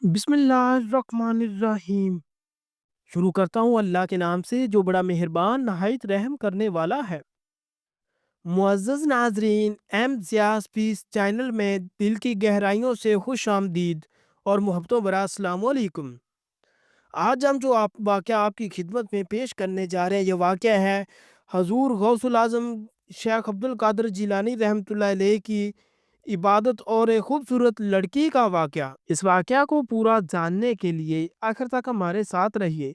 بسم اللہ الرحمن الرحیم۔ شروع کرتا ہوں اللہ کے نام سے جو بڑا مہربان نہایت رحم کرنے والا ہے۔ معزز ناظرین، ایم زیاس پیس چینل میں دل کی گہرائیوں سے خوش آمدید اور محبتوں برا السلام علیکم۔ آج ہم جو واقعہ آپ کی خدمت میں پیش کرنے جا رہے ہیں، یہ واقعہ ہے حضور غوث العظم شیخ عبد القادر جیلانی رحمۃ اللہ علیہ کی عبادت اور ایک خوبصورت لڑکی کا واقعہ۔ اس واقعہ کو پورا جاننے کے لیے آخر تک ہمارے ساتھ رہیے،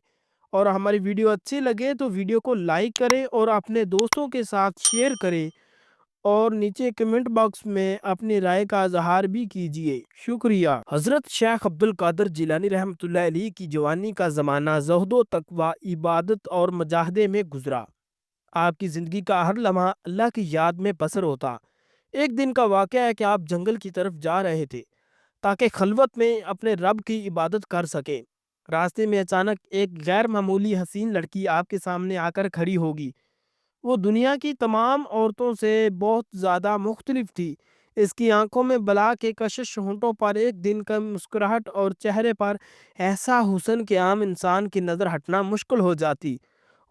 اور ہماری ویڈیو اچھی لگے تو ویڈیو کو لائک کریں اور اپنے دوستوں کے ساتھ شیئر کریں، اور نیچے کمنٹ باکس میں اپنی رائے کا اظہار بھی کیجیے۔ شکریہ۔ حضرت شیخ عبد القادر جیلانی رحمۃ اللہ علیہ کی جوانی کا زمانہ زہد و تقوی، عبادت اور مجاہدے میں گزرا۔ آپ کی زندگی کا ہر لمحہ اللہ کی یاد میں بسر ہوتا۔ ایک دن کا واقعہ ہے کہ آپ جنگل کی طرف جا رہے تھے تاکہ خلوت میں اپنے رب کی عبادت کر سکیں۔ راستے میں اچانک ایک غیر معمولی حسین لڑکی آپ کے سامنے آ کر کھڑی ہوگی۔ وہ دنیا کی تمام عورتوں سے بہت زیادہ مختلف تھی۔ اس کی آنکھوں میں بلا کے کشش، ہونٹوں پر ایک دن کا مسکراہٹ اور چہرے پر ایسا حسن کہ عام انسان کی نظر ہٹنا مشکل ہو جاتی،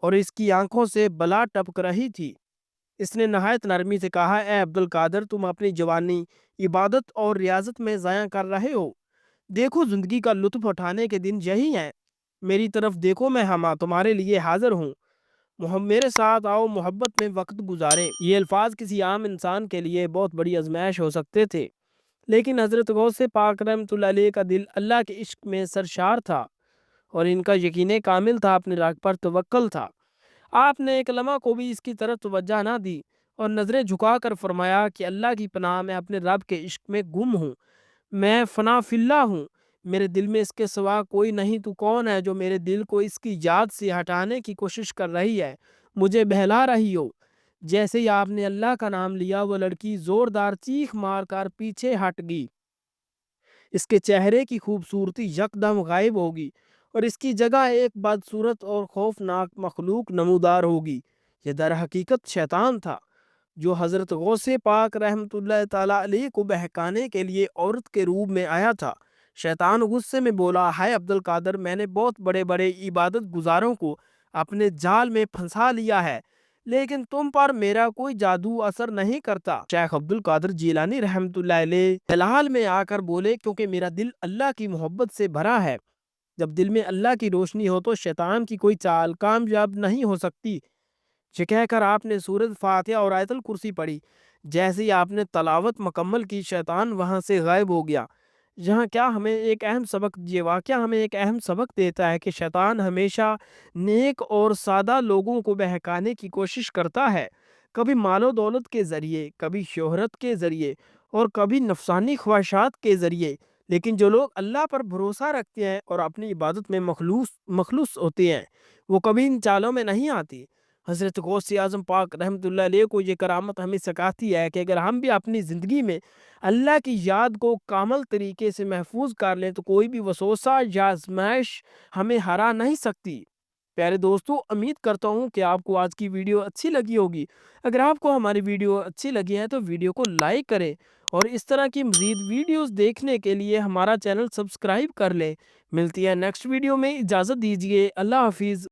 اور اس کی آنکھوں سے بلا ٹپک رہی تھی۔ اس نے نہایت نرمی سے کہا، اے عبد القادر، تم اپنی جوانی عبادت اور ریاضت میں ضائع کر رہے ہو۔ دیکھو، زندگی کا لطف اٹھانے کے دن یہی ہیں۔ میری طرف دیکھو، میں ہمہ تمہارے لیے حاضر ہوں۔ میرے ساتھ آؤ، محبت میں وقت گزاریں۔ یہ الفاظ کسی عام انسان کے لیے بہت بڑی آزمائش ہو سکتے تھے، لیکن حضرت غوث پاک رحمۃ اللہ علیہ کا دل اللہ کے عشق میں سرشار تھا، اور ان کا یقین کامل تھا، اپنے رب پر توکل تھا۔ آپ نے ایک لمحہ کو بھی اس کی طرف توجہ نہ دی، اور نظریں جھکا کر فرمایا کہ اللہ کی پناہ، میں اپنے رب کے عشق میں گم ہوں۔ میں فنا فی اللہ ہوں۔ میرے دل میں اس کے سوا کوئی نہیں۔ تو کون ہے جو میرے دل کو اس کی یاد سے ہٹانے کی کوشش کر رہی ہے، مجھے بہلا رہی ہو؟ جیسے ہی آپ نے اللہ کا نام لیا، وہ لڑکی زوردار چیخ مار کر پیچھے ہٹ گئی۔ اس کے چہرے کی خوبصورتی یکدم غائب ہوگی، اور اس کی جگہ ایک بدصورت اور خوفناک مخلوق نمودار ہوگی۔ یہ در حقیقت شیطان تھا، جو حضرت غوث پاک رحمۃ اللہ تعالیٰ علیہ کو بہکانے کے لیے عورت کے روپ میں آیا تھا۔ شیطان غصے میں بولا، ہائے عبد القادر، میں نے بہت بڑے بڑے عبادت گزاروں کو اپنے جال میں پھنسا لیا ہے، لیکن تم پر میرا کوئی جادو اثر نہیں کرتا۔ شیخ عبد القادر جیلانی رحمۃ اللہ علیہ جلال میں آ کر بولے، کیونکہ میرا دل اللہ کی محبت سے بھرا ہے۔ جب دل میں اللہ کی روشنی ہو تو شیطان کی کوئی چال کامیاب نہیں ہو سکتی۔ یہ کہہ کر آپ نے سورۃ فاتحہ اور آیت الکرسی پڑھی۔ جیسے ہی آپ نے تلاوت مکمل کی، شیطان وہاں سے غائب ہو گیا۔ یہ واقعہ ہمیں ایک اہم سبق دیتا ہے کہ شیطان ہمیشہ نیک اور سادہ لوگوں کو بہکانے کی کوشش کرتا ہے، کبھی مال و دولت کے ذریعے، کبھی شہرت کے ذریعے، اور کبھی نفسانی خواہشات کے ذریعے۔ لیکن جو لوگ اللہ پر بھروسہ رکھتے ہیں اور اپنی عبادت میں مخلص ہوتے ہیں، وہ کبھی ان چالوں میں نہیں آتی۔ حضرت غوث اعظم پاک رحمۃ اللہ علیہ کو یہ کرامت ہمیں سکھاتی ہے کہ اگر ہم بھی اپنی زندگی میں اللہ کی یاد کو کامل طریقے سے محفوظ کر لیں تو کوئی بھی وسوسہ یا آزمائش ہمیں ہرا نہیں سکتی۔ پیارے دوستو، امید کرتا ہوں کہ آپ کو آج کی ویڈیو اچھی لگی ہوگی۔ اگر آپ کو ہماری ویڈیو اچھی لگی ہے تو ویڈیو کو لائک کریں، اور اس طرح کی مزید ویڈیوز دیکھنے کے لیے ہمارا چینل سبسکرائب کر لیں۔ ملتی ہے نیکسٹ ویڈیو میں، اجازت دیجیے، اللہ حافظ۔